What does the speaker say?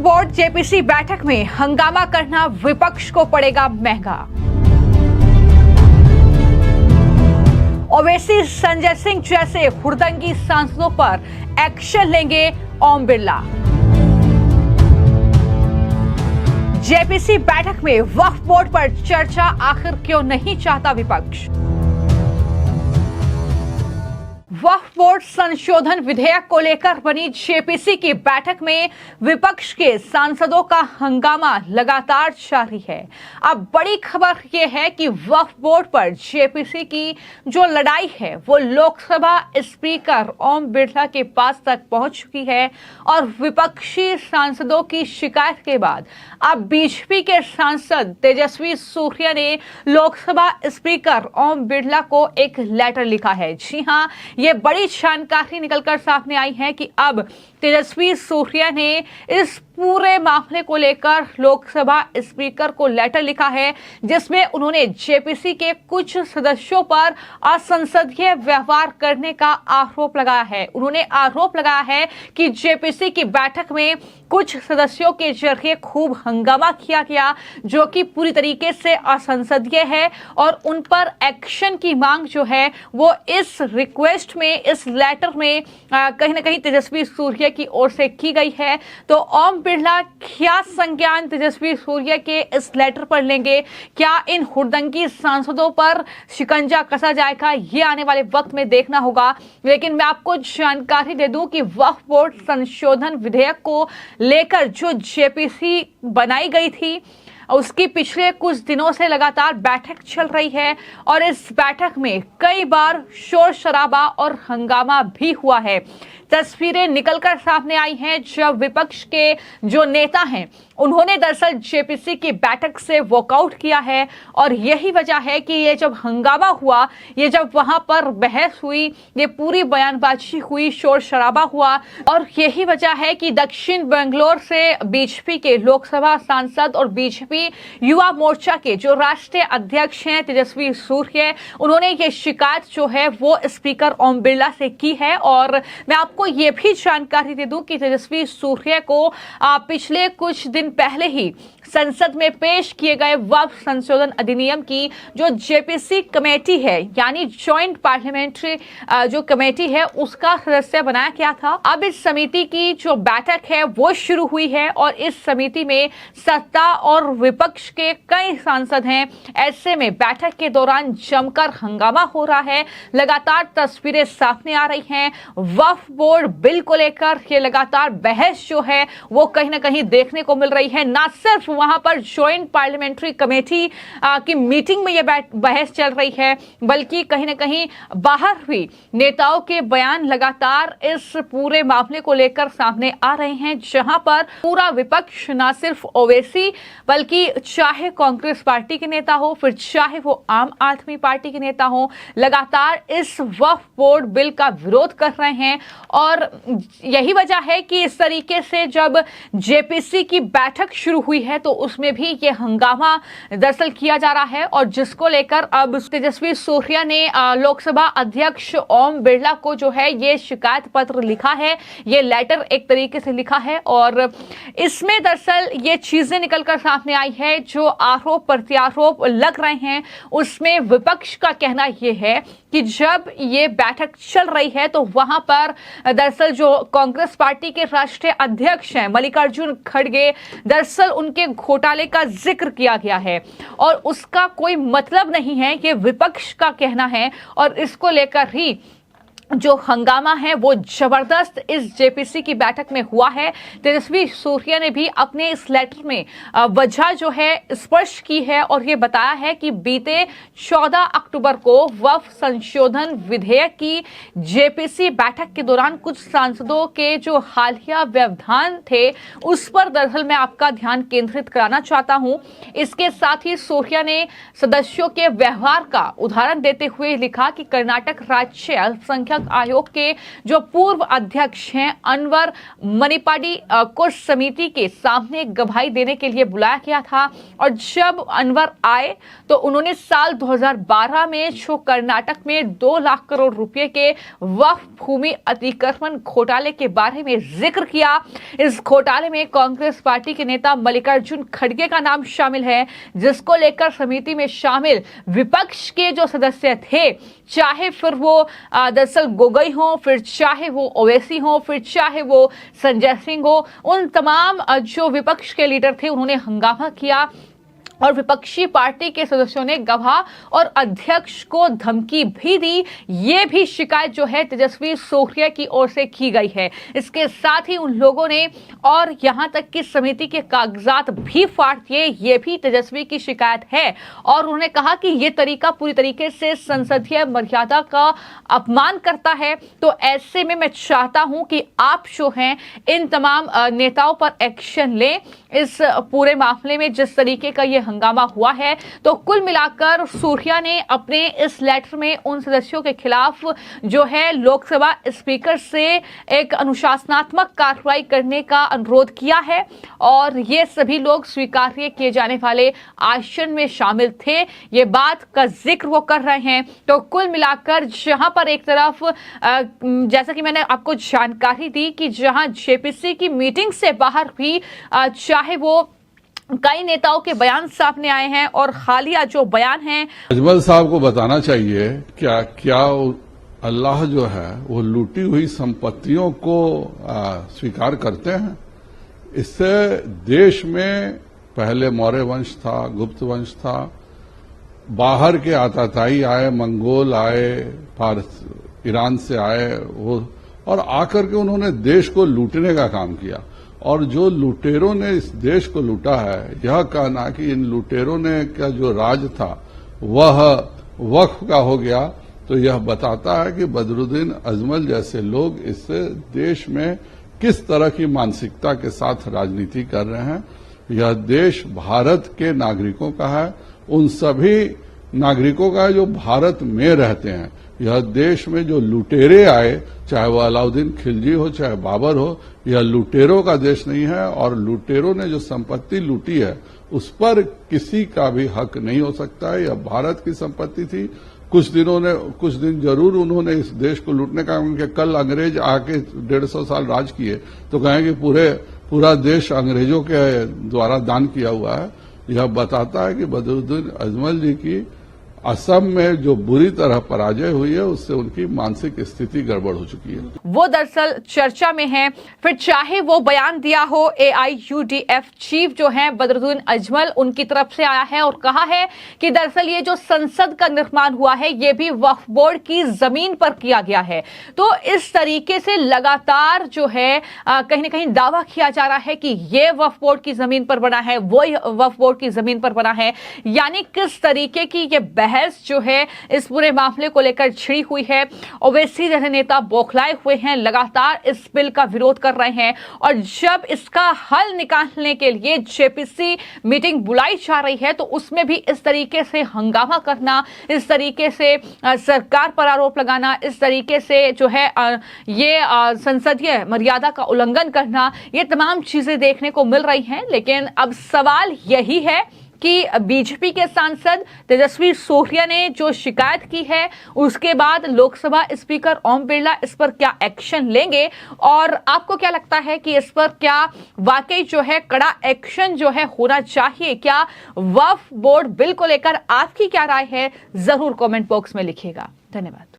Board JPC बैठक में हंगामा करना विपक्ष को पड़ेगा महंगा। ओवैसी संजय सिंह जैसे हुड़दंगी सांसदों पर एक्शन लेंगे ओम बिरला। जेपीसी बैठक में वक्फ बोर्ड पर चर्चा आखिर क्यों नहीं चाहता विपक्ष। वक्फ बोर्ड संशोधन विधेयक को लेकर बनी जेपीसी की बैठक में विपक्ष के सांसदों का हंगामा लगातार जारी है। अब बड़ी खबर यह है कि वक्फ बोर्ड पर जेपीसी की जो लड़ाई है वो लोकसभा स्पीकर ओम बिरला के पास तक पहुंच चुकी है और विपक्षी सांसदों की शिकायत के बाद अब बीजेपी के सांसद तेजस्वी सूर्या ने लोकसभा स्पीकर ओम बिरला को एक लेटर लिखा है। जी हां, ये बड़ी जानकारी निकलकर सामने आई है कि अब तेजस्वी सूर्या ने इस पूरे मामले को लेकर लोकसभा स्पीकर को लेटर लिखा है, जिसमें उन्होंने जेपीसी के कुछ सदस्यों पर असंसदीय व्यवहार करने का आरोप लगाया है। उन्होंने आरोप लगाया है कि जेपीसी की बैठक में कुछ सदस्यों के जरिए खूब हंगामा किया गया, जो कि पूरी तरीके से असंसदीय है और उन पर एक्शन की मांग जो है वो इस रिक्वेस्ट में, इस लेटर में कहीं ना कहीं तेजस्वी सूर्या की ओर से की गई है। तो ओम बिरला क्या संज्ञान तेजस्वी सूर्या के इस लेटर पर लेंगे? क्या इन हुड़दंगी सांसदों पर शिकंजा कसा जाएगा? ये आने वाले वक्त में देखना होगा। लेकिन मैं आपको जानकारी दे दूं कि वक्फ बोर्ड संशोधन विधेयक को लेकर जो जेपीसी बनाई गई थी उसकी पिछले कुछ दिनों से लगातार बैठक चल रही है और इस बैठक में कई बार शोर शराबा और हंगामा भी हुआ है। तस्वीरें निकलकर सामने आई हैं जब विपक्ष के जो नेता हैं उन्होंने दरअसल जेपीसी की बैठक से वॉकआउट किया है और यही वजह है कि ये जब हंगामा हुआ, ये जब वहां पर बहस हुई, ये पूरी बयानबाजी हुई, शोर शराबा हुआ और यही वजह है कि दक्षिण बेंगलोर से बीजेपी के लोकसभा सांसद और बीजेपी युवा मोर्चा के जो राष्ट्रीय अध्यक्ष हैं तेजस्वी सूर्या, उन्होंने ये शिकायत जो है वो स्पीकर ओम बिरला से की है। और मैं आपको ये भी जानकारी दे दूं कि तेजस्वी सूर्या को पिछले कुछ दिन पहले ही संसद में पेश किए गए वक्फ संशोधन अधिनियम की जो जेपीसी कमेटी है, यानी ज्वाइंट पार्लियामेंट्री जो कमेटी है, उसका सदस्य बनाया गया था। अब इस समिति की जो बैठक है वो शुरू हुई है और इस समिति में सत्ता और विपक्ष के कई सांसद हैं। ऐसे में बैठक के दौरान जमकर हंगामा हो रहा है, लगातार तस्वीरें सामने आ रही हैं। वक्फ बोर्ड बिल को लेकर ये लगातार बहस जो है वो कहीं ना कहीं देखने को मिल रही है। ना सिर्फ वहां पर ज्वाइंट पार्लियामेंट्री कमेटी की मीटिंग में यह बहस चल रही है, बल्कि कहीं ना कहीं बाहर भी नेताओं के बयान लगातार इस पूरे मामले को लेकर सामने आ रहे हैं, जहां पर पूरा विपक्ष ना सिर्फ ओवैसी बल्कि चाहे कांग्रेस पार्टी के नेता हो, फिर चाहे वो आम आदमी पार्टी के नेता हो, लगातार इस वक्फ बोर्ड बिल का विरोध कर रहे हैं। और यही वजह है कि इस तरीके से जब जेपीसी की बैठक शुरू हुई है तो उसमें भी ये हंगामा दरअसल किया जा रहा है और जिसको लेकर अब तेजस्वी सूर्या ने लोकसभा अध्यक्ष ओम बिरला को जो है ये शिकायत पत्र लिखा है, ये लेटर एक तरीके से लिखा है और इसमें दरअसल ये चीजें निकलकर सामने आई है। जो आरोप प्रत्यारोप लग रहे हैं उसमें विपक्ष का कहना यह है कि जब ये बैठक चल रही है तो वहां पर दरअसल जो कांग्रेस पार्टी के राष्ट्रीय अध्यक्ष हैं मल्लिकार्जुन खड़गे, दरअसल उनके घोटाले का जिक्र किया गया है और उसका कोई मतलब नहीं है, ये विपक्ष का कहना है और इसको लेकर ही जो हंगामा है वो जबरदस्त इस जेपीसी की बैठक में हुआ है। तेजस्वी सूर्या ने भी अपने इस लेटर में वजह जो है स्पष्ट की है और ये बताया है कि बीते 14 अक्टूबर को वक्फ संशोधन विधेयक की जेपीसी बैठक के दौरान कुछ सांसदों के जो हालिया व्यवधान थे उस पर दरअसल मैं आपका ध्यान केंद्रित कराना चाहता हूं। इसके साथ ही सूर्या ने सदस्यों के व्यवहार का उदाहरण देते हुए लिखा कि कर्नाटक राज्य अल्पसंख्यक संरक्षक आयोग के जो पूर्व अध्यक्ष हैं अनवर मणिपाडी को समिति के सामने गवाही देने के लिए बुलाया गया था। और जब अनवर आए तो उन्होंने साल 2012 में जो कर्नाटक में 2 लाख करोड़ रुपए के वक्फ भूमि अतिक्रमण घोटाले के बारे में जिक्र किया। इस घोटाले में कांग्रेस पार्टी के नेता मल्लिकार्जुन खड़गे का नाम शामिल है, जिसको लेकर समिति में शामिल विपक्ष के जो सदस्य थे, चाहे फिर वो दरअसल गोगोई हो, फिर चाहे वो ओवैसी हो, फिर चाहे वो संजय सिंह हो, उन तमाम जो विपक्ष के लीडर थे उन्होंने हंगामा किया और विपक्षी पार्टी के सदस्यों ने गवाह और अध्यक्ष को धमकी भी दी। ये भी शिकायत जो है तेजस्वी सूर्या की ओर से की गई है। इसके साथ ही उन लोगों ने और यहां तक कि समिति के कागजात भी फाड़ दिए, ये भी तेजस्वी की शिकायत है। और उन्होंने कहा कि ये तरीका पूरी तरीके से संसदीय मर्यादा का अपमान करता है। तो ऐसे में मैं चाहता हूं कि आप जो हैं इन तमाम नेताओं पर एक्शन लें इस पूरे मामले में जिस तरीके का ये हंगामा हुआ है। तो कुल मिलाकर सूर्या ने अपने इस लेटर में उन सदस्यों के खिलाफ जो है लोकसभा स्पीकर से एक अनुशासनात्मक कार्रवाई करने का अनुरोध किया है और ये सभी लोग स्वीकार्य किए जाने वाले आसन में शामिल थे, ये बात का जिक्र वो कर रहे हैं। तो कुल मिलाकर जहां पर एक तरफ जैसा कि मैंने आपको जानकारी दी कि जहां जेपीसी की मीटिंग से बाहर भी चाहे वो कई नेताओं के बयान सामने आए हैं और हालिया जो बयान हैं, अजमल साहब को बताना चाहिए क्या अल्लाह जो है वो लूटी हुई संपत्तियों को स्वीकार करते हैं। इससे देश में पहले मौर्य वंश था, गुप्त वंश था, बाहर के आताताई आए, मंगोल आए, फारस ईरान से आए, वो और आकर के उन्होंने देश को लूटने का काम किया। और जो लुटेरों ने इस देश को लूटा है, यह कहना कि इन लुटेरों ने का जो राज था वह वक्फ का हो गया, तो यह बताता है कि बदरुद्दीन अजमल जैसे लोग इससे देश में किस तरह की मानसिकता के साथ राजनीति कर रहे हैं। यह देश भारत के नागरिकों का है, उन सभी नागरिकों का है जो भारत में रहते हैं। यह देश में जो लुटेरे आए, चाहे वह अलाउद्दीन खिलजी हो, चाहे बाबर हो, यह लुटेरों का देश नहीं है। और लुटेरों ने जो संपत्ति लूटी है उस पर किसी का भी हक नहीं हो सकता है। यह भारत की संपत्ति थी। कुछ दिन जरूर उन्होंने इस देश को लूटने का, उनके कल अंग्रेज आके 150 साल राज किए तो कहेंगे पूरा देश अंग्रेजों के द्वारा दान किया हुआ है। यह बताता है कि बदरुद्दीन अजमल जी की असम में जो बुरी तरह पराजय हुई है उससे उनकी मानसिक स्थिति गड़बड़ हो चुकी है। वो दरअसल चर्चा में है। फिर चाहे वो बयान दिया हो, AIUDF चीफ जो है बदरुद्दीन अजमल, उनकी तरफ से आया है और कहा है कि दरअसल ये जो संसद का निर्माण हुआ है ये भी वक्फ बोर्ड की जमीन पर किया गया है। तो इस तरीके से लगातार जो है कहीं ना कहीं दावा किया जा रहा है कि ये वक्फ बोर्ड की जमीन पर बना है, वो वक्फ बोर्ड की जमीन पर बना है। यानी किस तरीके की ये बहस जो है इस पूरे मामले को लेकर छिड़ी हुई है। ओवैसी जैसे नेता बौखलाए हुए हैं, लगातार इस बिल का विरोध कर रहे हैं और जब इसका हल निकालने के लिए जेपीसी मीटिंग बुलाई जा रही है तो उसमें भी इस तरीके से हंगामा करना, इस तरीके से सरकार पर आरोप लगाना, इस तरीके से जो है ये संसदीय मर्यादा का उल्लंघन करना, ये तमाम चीजें देखने को मिल रही हैं। लेकिन अब सवाल यही है कि बीजेपी के सांसद तेजस्वी सूर्या ने जो शिकायत की है उसके बाद लोकसभा स्पीकर ओम बिरला इस पर क्या एक्शन लेंगे और आपको क्या लगता है कि इस पर क्या वाकई जो है कड़ा एक्शन जो है होना चाहिए? क्या वक्फ बोर्ड बिल को लेकर आपकी क्या राय है? जरूर कमेंट बॉक्स में लिखिएगा। धन्यवाद।